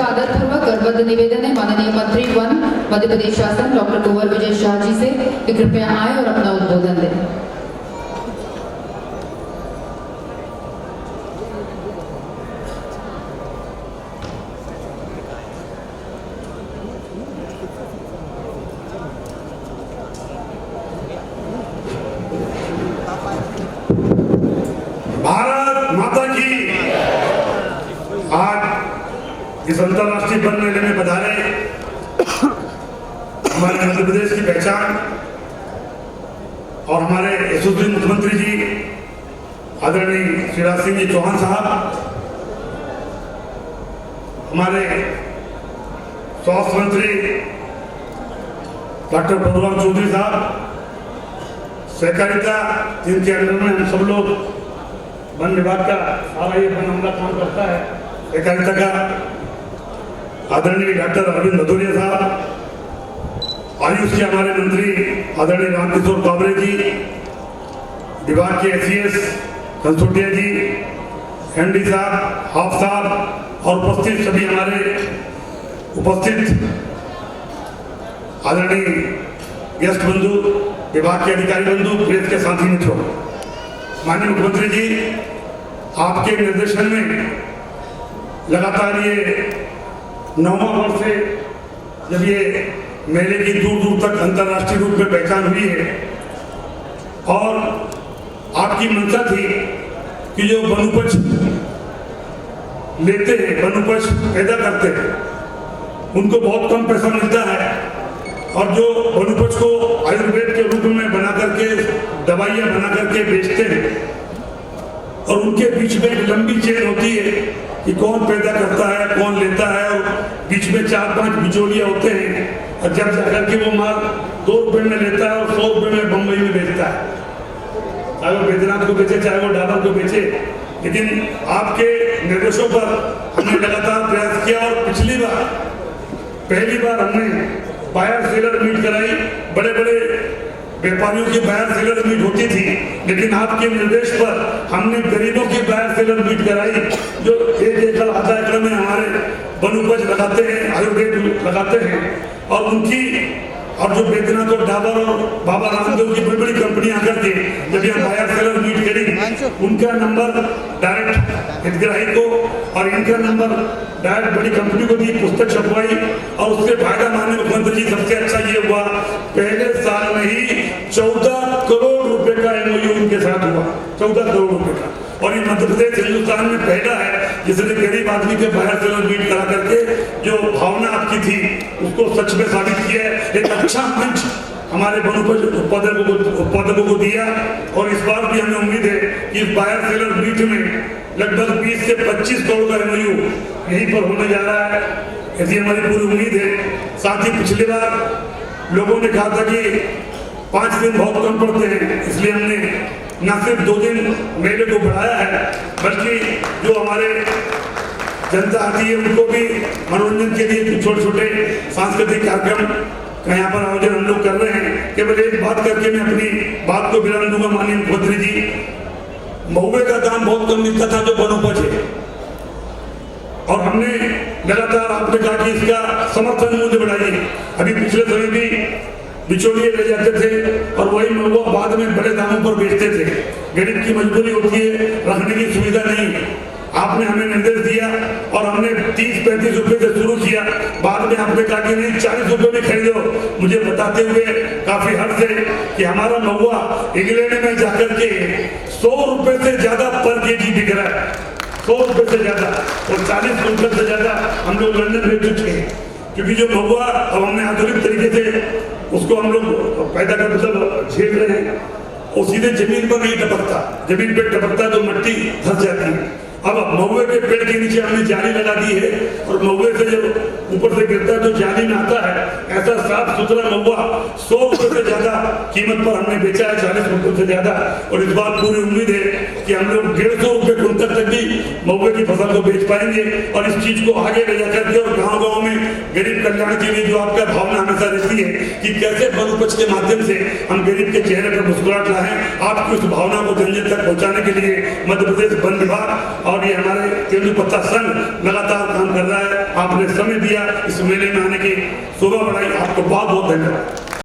आदर पूर्वक करबद्ध निवेदन है माननीय मंत्री वन मध्य प्रदेश शासन डॉक्टर कुंवर विजय शाह जी से कि कृपया आए और अपना उद्बोधन दें। भारत माता की। आज इस अंतर्राष्ट्रीय वन मेले में पधारे हमारे मध्य प्रदेश की पहचान और हमारे यशस्वी मुख्यमंत्री जी आदरणीय शिवराज सिंह जी चौहान साहब, हमारे स्वास्थ्य मंत्री डॉक्टर प्रभुराम चौधरी साहब, सहकारिता जिनके अंडर में हम सब लोग वन विभाग का सारा ये वन हमला काम करता है, सहकारिता का आदरणीय डॉक्टर अरविंद भदौरिया साहब, आयुष के हमारे मंत्री आदरणीय रामकिशोर काबरे जी, विभाग के SES कंसोटिया जी, MD साहब, हाफ साहब और उपस्थित सभी हमारे उपस्थित आदरणीय गेस्ट बंधु, विभाग के अधिकारी बंधु, प्रेस के साथी मित्रों, माननीय मुख्यमंत्री जी, आपके निर्देशन में लगातार ये 9वां वर्ष है जब ये मेले की दूर दूर तक अंतर्राष्ट्रीय रूप में पहचान हुई है और आपकी मंशा थी कि जो वनोपज लेते हैं, वनोपज पैदा करते हैं, उनको बहुत कम पैसा मिलता है और जो वनोपज को आयुर्वेद के रूप में बना करके दवाइयां बना करके बेचते हैं और उनके बीच में एक लंबी चेन होती है कि कौन पैदा करता है, कौन लेता है और बीच में 4-5 बिचौलिया होते हैं और जब जाकर के वो माल 2 रुपए में लेता है और 100 रुपए में बम्बई में बेचता है, चाहे वो बैद्यनाथ को बेचे चाहे वो डाबर को बेचे। लेकिन आपके निर्देशों पर हमने लगातार प्रयास किया और पहली बार हमने बायर सेलर मीट कराई। बड़े बड़े व्यापारियों की बायर सेलर मीट होती थी, लेकिन आपके निर्देश पर हमने गरीबों की बायर सेलर मीट कराई, जो 1 एकड़ आधा एकड़ में हमारे वनोपज लगाते हैं, आयुर्वेद लगाते हैं और उनकी और जो बैद्यनाथ और डाबर और बाबा रामदेव की बड़ी बड़ी कंपनियां आकर के जब यहाँ बायर सेलर मीट करी, उनका नंबर डायरेक्ट हितग्राही को और इनका नंबर डायरेक्ट बड़ी कंपनी को दी, पुस्तक छपवाई और उससे फायदा माननीय मुख्यमंत्री जी सबसे अच्छा ये हुआ, पहले साल में ही 14 करोड़ रुपए का MOU उनके साथ हुआ, 14 करोड़ रुपए का। और ये मध्य प्रदेश हिंदुस्तान में पहला है जिसने गरीब आदमी के बाहर सेलर मीट करा करके जो भावना आपकी थी उसको सच में साबित किया है। एक अच्छा मंच हमारे वनोपज उत्पादकों को दिया और इस बार भी हमें उम्मीद है कि इस बायर सेलर मीट में लगभग 20 से 25 करोड़ का MOU यहीं पर होने जा रहा है, ऐसी हमारी पूरी उम्मीद है। साथ ही पिछली बार लोगों ने कहा था कि 5 दिन बहुत कम पड़ते हैं, इसलिए हमने न सिर्फ 2 दिन मेले को बढ़ाया है बल्कि जो हमारे जनता आती है उनको भी मनोरंजन के लिए छोटे छोटे सांस्कृतिक कार्यक्रम का यहाँ पर आयोजन हम लोग कर रहे हैं। केवल एक बात करके मैं अपनी बात को विराम दूंगा। माननीय मुख्यमंत्री जी, महुए का दाम बहुत कम मिलता था जो वनोपज है और हमने लगातार आपने कहा कि इसका समर्थन मूल्य बढ़ाइए। अभी पिछले समय भी बिचौलिए ले जाते थे और वही महुआ बाद में बड़े दामों पर बेचते थे। गरीब की मजबूरी होती है, रखने की सुविधा नहीं है। आपने हमें निर्देश दिया और हमने 30-35 रुपए से शुरू किया, बाद में आपने कहा कि नहीं 40 रुपए में खरीदो, मुझे बताते हुए काफी हर्ष है कि हमारा महुआ इंग्लैंड में जाकर के 100 रुपए से ज्यादा पर केजी बिक रहा है, 100 रुपए से ज्यादा और 40 रुपए से ज्यादा हम लोग लंदन भेज चुके हैं। क्योंकि जो महुआ अब हमने आधुनिक तरीके से उसको हम लोग पैदा कर मतलब झेल रहे हैं और सीधे जमीन पर नहीं टपकता, जमीन पे टपकता तो मिट्टी धस जाती है। अब महुए के पेड़ के नीचे हमने जाली लगा दी है और महुए से जब ऊपर से गिरता है तो जाली में आता है। ऐसा साफ सुथरा महुआ 100 रुपए से ज्यादा कीमत पर हमने बेचा है, 40 रुपए से ज्यादा। और इस बार पूरी उम्मीद है कि हम लोग 150 रुपए कुंतल तक भी महुए की फसल को बेच पाएंगे और इस चीज को आगे ले जाकर के और गाँव गाँव में गरीब कल्याण के लिए जो आपका भावना हमेशा रहती है कि कैसे वनोपज के माध्यम से हम गरीब के चेहरे पर मुस्कुराहट लाएं, आपकी उस भावना को जन जन तक पहुंचाने के लिए मध्य प्रदेश वन विभाग और ये हमारे तेंदुपत्ता संघ लगातार काम कर रहा है। आपने समय दिया इस मेले में आने की शोभा बढ़ाई, आपको बहुत बहुत धन्यवाद।